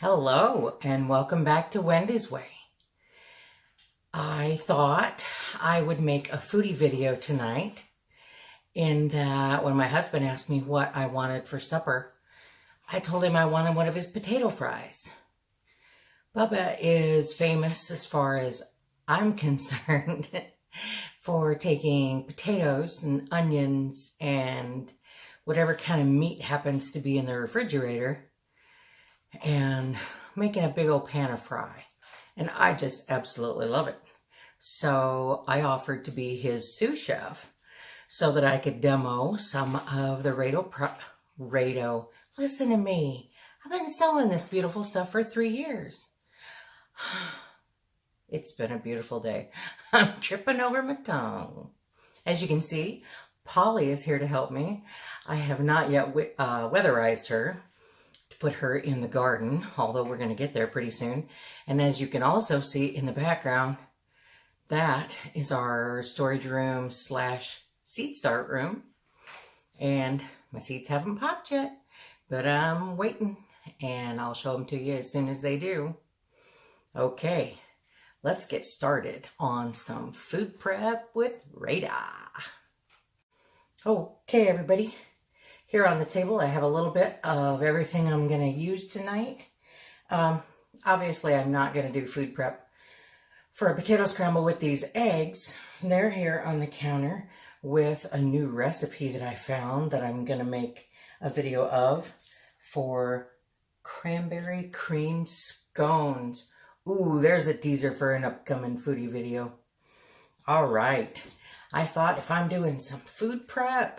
Hello and welcome back to Wendy's Way. I thought I would make a foodie video tonight in that when my husband asked me what I wanted for supper, I told him I wanted one of his potato fries. Bubba is famous as far as I'm concerned for taking potatoes and onions and whatever kind of meat happens to be in the refrigerator and making a big old pan of fry. And I just absolutely love it. So I offered to be his sous chef so that I could demo some of the RADA. Listen to me. I've been selling this beautiful stuff for 3 years. It's been a beautiful day. I'm tripping over my tongue. As you can see, Polly is here to help me. I have not yet weatherized her to put her in the garden, although we're going to get there pretty soon. And as you can also see in the background, that is our storage room / seed start room. And my seeds haven't popped yet, but I'm waiting and I'll show them to you as soon as they do. Okay, let's get started on some food prep with RADA. Okay, everybody. Here on the table, I have a little bit of everything I'm going to use tonight. Obviously, I'm not going to do food prep for a potato scramble with these eggs. They're here on the counter with a new recipe that I found that I'm going to make a video of for cranberry cream scones. Ooh, there's a teaser for an upcoming foodie video. All right. I thought if I'm doing some food prep,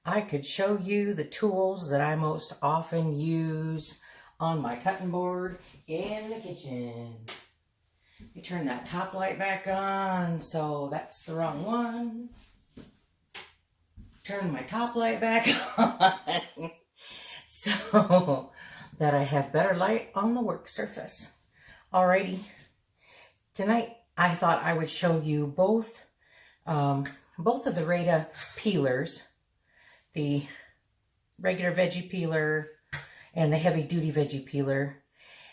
I could show you the tools that I most often use on my cutting board in the kitchen. Let me turn that top light back on, so that's the wrong one. Turn my top light back on so that I have better light on the work surface. Alrighty, tonight I thought I would show you both of the RADA peelers, the regular veggie peeler and the heavy duty veggie peeler.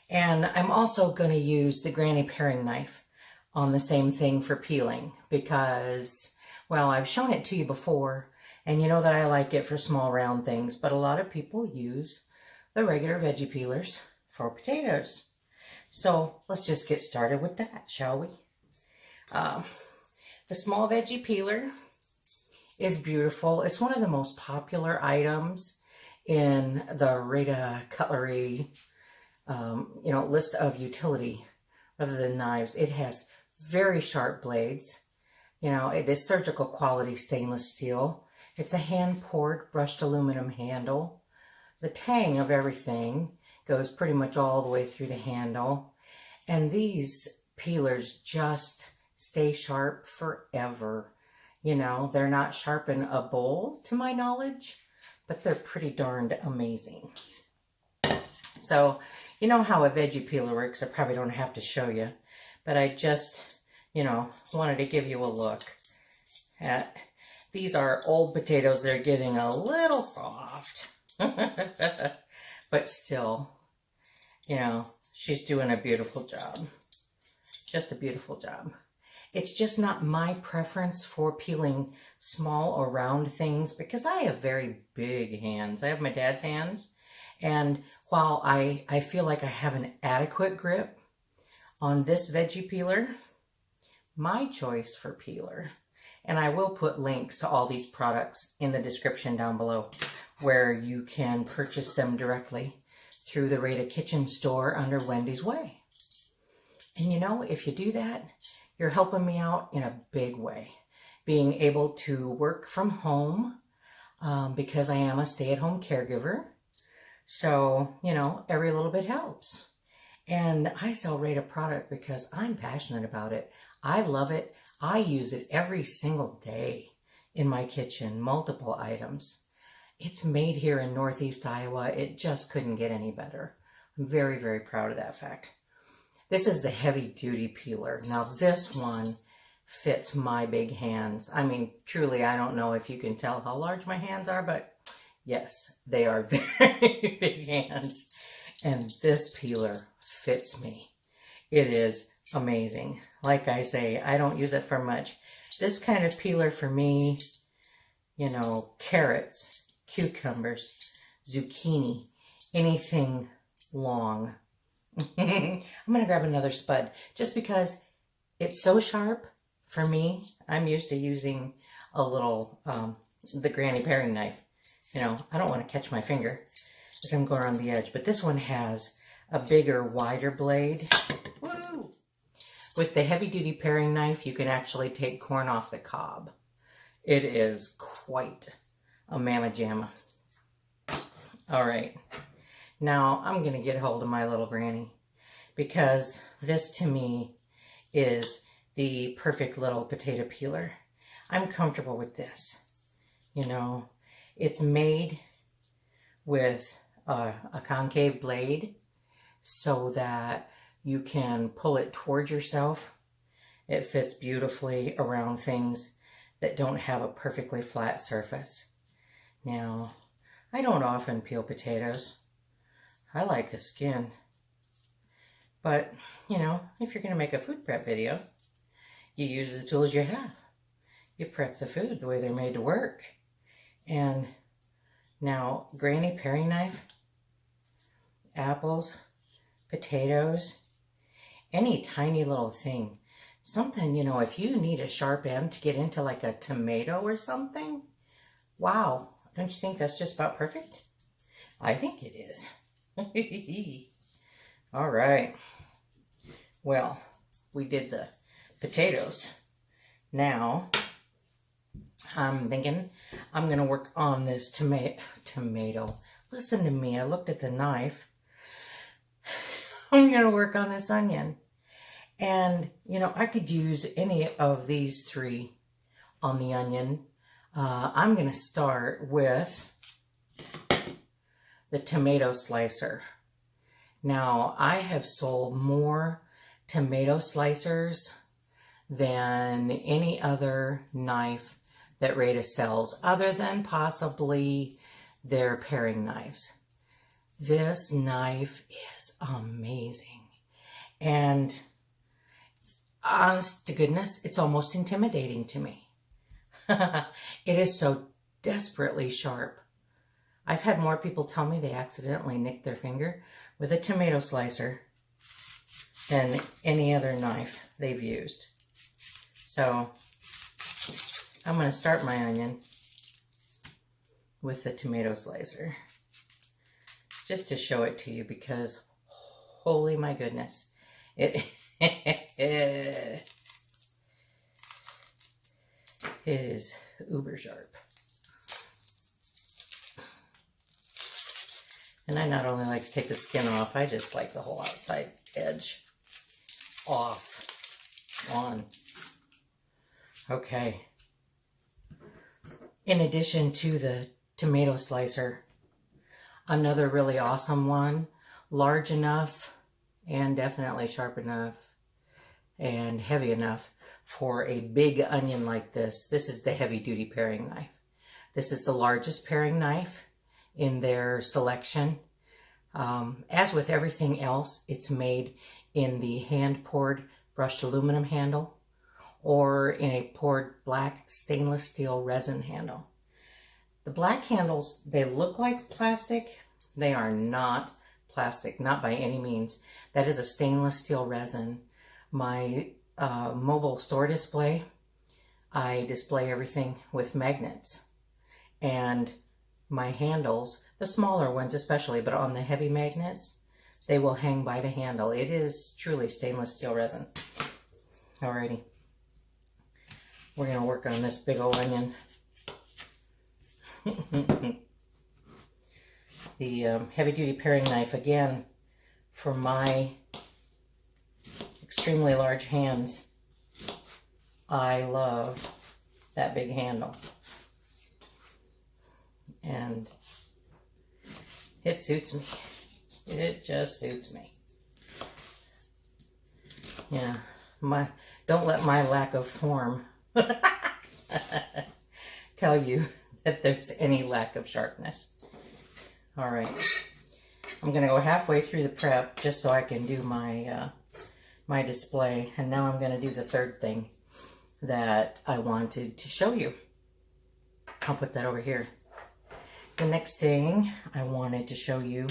And I'm also going to use the granny paring knife on the same thing for peeling because, well, I've shown it to you before and you know that I like it for small round things, but a lot of people use the regular veggie peelers for potatoes. So let's just get started with that, shall we? The small veggie peeler is beautiful. It's one of the most popular items in the RADA Cutlery, list of utility rather than knives. It has very sharp blades. It is surgical quality stainless steel. It's a hand-poured brushed aluminum handle. The tang of everything goes pretty much all the way through the handle. And these peelers just stay sharp forever. They're not sharp in a bowl, to my knowledge, but they're pretty darned amazing. So, you know how a veggie peeler works. I probably don't have to show you, but I just, wanted to give you a look at. These are old potatoes. They're getting a little soft, but still, she's doing a beautiful job. Just a beautiful job. It's just not my preference for peeling small or round things because I have very big hands. I have my dad's hands. And while I feel like I have an adequate grip on this veggie peeler, my choice for peeler, and I will put links to all these products in the description down below where you can purchase them directly through the RADA Kitchen store under Wendy's Way. And if you do that, you're helping me out in a big way. Being able to work from home because I am a stay-at-home caregiver. So, every little bit helps. And I sell RADA product because I'm passionate about it. I love it. I use it every single day in my kitchen, multiple items. It's made here in Northeast Iowa. It just couldn't get any better. I'm very, very proud of that fact. This is the heavy duty peeler. Now this one fits my big hands. I mean, truly, I don't know if you can tell how large my hands are, but yes, they are very big hands. And this peeler fits me. It is amazing. Like I say, I don't use it for much. This kind of peeler for me, you know, carrots, cucumbers, zucchini, anything long. I'm going to grab another spud just because it's so sharp for me. I'm used to using a little, the granny paring knife. You know, I don't want to catch my finger as I'm going around the edge, but this one has a bigger, wider blade. Woo! With the heavy-duty paring knife, you can actually take corn off the cob. It is quite a mamma jamma. All right, now I'm going to get hold of my little granny because this, to me, is the perfect little potato peeler. I'm comfortable with this. You know, it's made with a concave blade so that you can pull it toward yourself. It fits beautifully around things that don't have a perfectly flat surface. Now, I don't often peel potatoes. I like the skin. But, you know, if you're going to make a food prep video, you use the tools you have. You prep the food the way they're made to work. And now, granny paring knife, apples, potatoes, any tiny little thing. Something, you know, if you need a sharp end to get into like a tomato or something, wow, don't you think that's just about perfect? I think it is. All right. Well, we did the potatoes. Now, I'm thinking I'm going to work on this tomato. Listen to me. I looked at the knife. I'm going to work on this onion. And, you know, I could use any of these three on the onion. I'm going to start with the tomato slicer. Now, I have sold more tomato slicers than any other knife that RADA sells, other than possibly their paring knives. This knife is amazing. And honest to goodness, it's almost intimidating to me. It is so desperately sharp. I've had more people tell me they accidentally nicked their finger with a tomato slicer than any other knife they've used. So I'm going to start my onion with the tomato slicer just to show it to you because holy my goodness, it it is uber sharp. And I not only like to take the skin off, I just like the whole outside edge off, on. Okay. In addition to the tomato slicer, another really awesome one, large enough and definitely sharp enough and heavy enough for a big onion like this. This is the heavy-duty paring knife. This is the largest paring knife in their selection. As with everything else, it's made in the hand-poured brushed aluminum handle or in a poured black stainless steel resin handle. The black handles, they look like plastic. They are not plastic, not by any means. That is a stainless steel resin. My mobile store display, I display everything with magnets. And my handles, the smaller ones especially, but on the heavy magnets, they will hang by the handle. It is truly stainless steel resin. Alrighty. We're going to work on this big old onion. The heavy-duty paring knife, again, for my extremely large hands, I love that big handle. And it suits me. It just suits me. Yeah, don't let my lack of form tell you that there's any lack of sharpness. All right, I'm going to go halfway through the prep just so I can do my my display. And now I'm going to do the third thing that I wanted to show you. I'll put that over here. The next thing I wanted to show you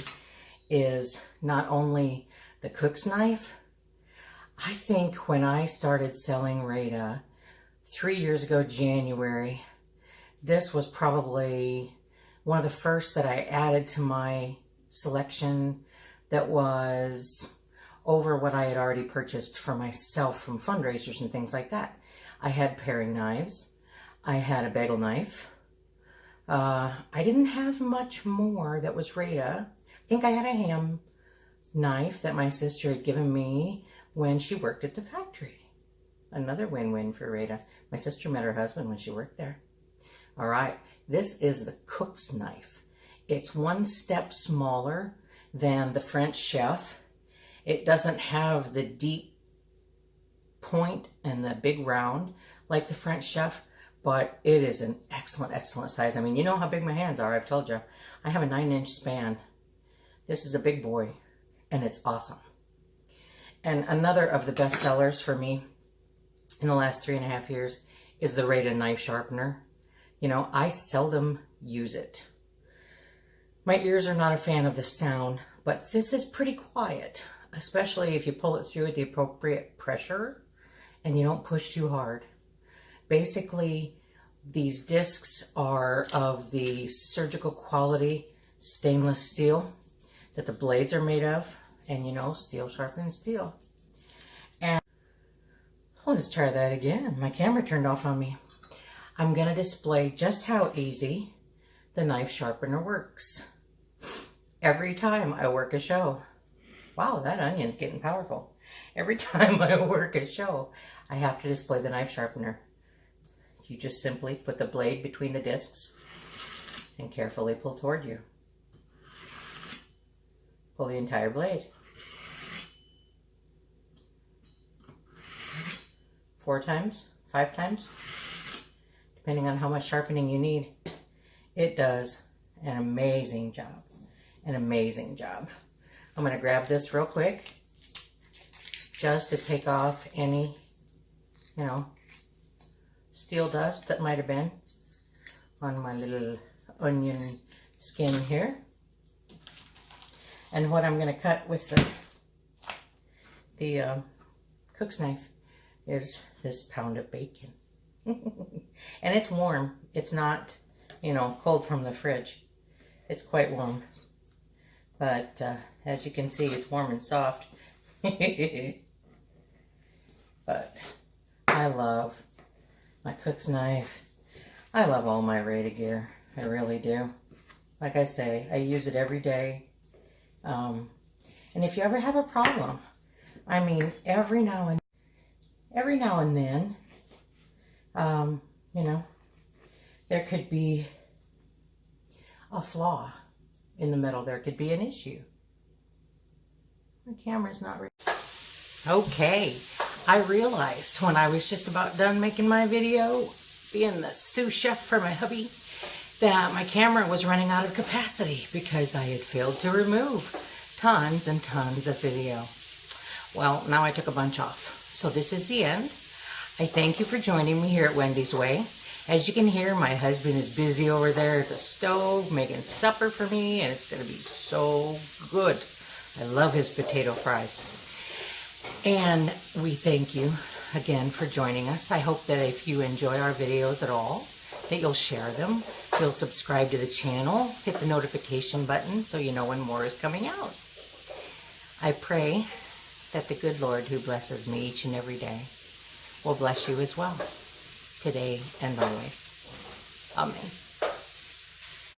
is not only the cook's knife. I think when I started selling RADA 3 years ago, January, this was probably one of the first that I added to my selection that was over what I had already purchased for myself from fundraisers and things like that. I had paring knives. I had a bagel knife. I didn't have much more that was RADA. I think I had a ham knife that my sister had given me when she worked at the factory. Another win-win for RADA. My sister met her husband when she worked there. All right, this is the cook's knife. It's one step smaller than the French Chef. It doesn't have the deep point and the big round like the French Chef, but it is an excellent, excellent size. I mean, you know how big my hands are, I've told you. I have a 9-inch span. This is a big boy, and it's awesome. And another of the best sellers for me in the last 3.5 years is the RADA knife sharpener. You know, I seldom use it. My ears are not a fan of the sound, but this is pretty quiet, especially if you pull it through at the appropriate pressure and you don't push too hard. Basically, these discs are of the surgical quality stainless steel that the blades are made of. And you know, steel sharpens steel. And let's try that again. My camera turned off on me. I'm going to display just how easy the knife sharpener works. Every time I work a show. Wow, that onion's getting powerful. Every time I work a show, I have to display the knife sharpener. You just simply put the blade between the discs and carefully pull toward you. Pull the entire blade. 4 times, 5 times, depending on how much sharpening you need. It does an amazing job. An amazing job. I'm going to grab this real quick just to take off any, you know, steel dust that might have been on my little onion skin here. And what I'm going to cut with the cook's knife is this pound of bacon. And it's warm. It's not, you know, cold from the fridge. It's quite warm. But as you can see, it's warm and soft. But I love my cook's knife. I love all my RADA gear. I really do. Like I say, I use it every day. And if you ever have a problem, I mean, every now and then, you know, there could be a flaw in the metal. There could be an issue. The camera's not ready. Okay, I realized when I was just about done making my video, being the sous chef for my hubby, that my camera was running out of capacity because I had failed to remove tons and tons of video. Well, now I took a bunch off. So this is the end. I thank you for joining me here at Wendy's Way. As you can hear, my husband is busy over there at the stove making supper for me, and it's going to be so good. I love his potato fries. And we thank you again for joining us. I hope that if you enjoy our videos at all, that you'll share them, you'll subscribe to the channel, hit the notification button so you know when more is coming out. I pray that the good Lord who blesses me each and every day will bless you as well, today and always. Amen.